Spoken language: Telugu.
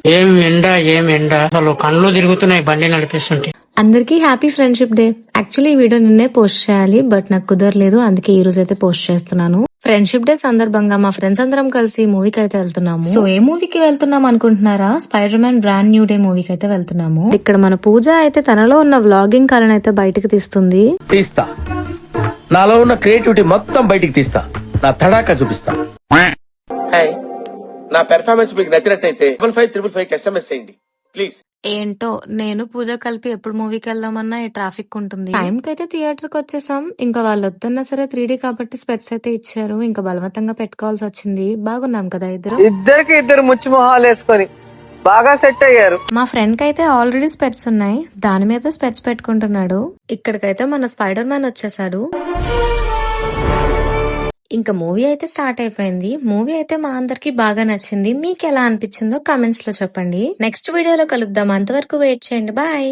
ఏం ఎండ అసలు కళ్ళు తిరుగుతున్నాయి బండి నడిపిస్తుంటే. అందరికీ హ్యాపీ ఫ్రెండ్షిప్ డే. యాక్చువల్లీ ఈ వీడియో నిన్నే పోస్ట్ చేయాలి, బట్ నాకు కుదరలేదు, అందుకే ఈ రోజు అయితే పోస్ట్ చేస్తున్నాను. ఫ్రెండ్షిప్ డే సందర్భంగా మా ఫ్రెండ్స్ అందరం కలిసి మూవీకి అయితే వెళ్తున్నాము. సో ఏ మూవీకి వెళ్తున్నాం అనుకుంటున్నారా? Spider man brand new day మూవీకి అయితే వెళ్తున్నాము. ఇక్కడ మన పూజ అయితే తనలో ఉన్న వ్లాగింగ్ కళను అయితే బయటకు తీస్తుంది. తీస్తా, నాలో ఉన్న క్రియేటివిటీ మొత్తం బయటికి తీస్తా, నా తడాకా చూపిస్తా. హాయ్, నా పెర్ఫార్మెన్స్ మీకు నచ్చినట్టయితే 5555 SMS చేయండి ప్లీజ్. ఏంటో నేను పూజ కలిపి ఎప్పుడు మూవీకి వెళ్దామన్నా ఈ ట్రాఫిక్ ఉంటుంది. టైం కి అయితే థియేటర్ కి వచ్చేసాం. ఇంకా వాళ్ళు వద్దన్నా సరే 3D కాబట్టి స్పెట్స్ అయితే ఇచ్చారు. ఇంకా బలవంతంగా పెట్టుకోవాల్సి వచ్చింది. బాగున్నాం కదా ఇద్దరు ముచ్చు మొహాలు వేసుకొని బాగా సెట్ అయ్యారు. మా ఫ్రెండ్ కి అయితే ఆల్రెడీ స్పెట్స్ ఉన్నాయి, దాని మీద స్పెట్స్ పెట్టుకుంటున్నాడు. ఇక్కడికైతే మన స్పైడర్ మ్యాన్ వచ్చేసాడు. ఇంకా మూవీ అయితే స్టార్ట్ అయిపోయింది. మూవీ అయితే మా అందరికి బాగా నచ్చింది. మీకు ఎలా అనిపించిందో కామెంట్స్ లో చెప్పండి. నెక్స్ట్ వీడియోలో కలుద్దాం. అంతవరకు వెయిట్ చేయండి. బాయ్.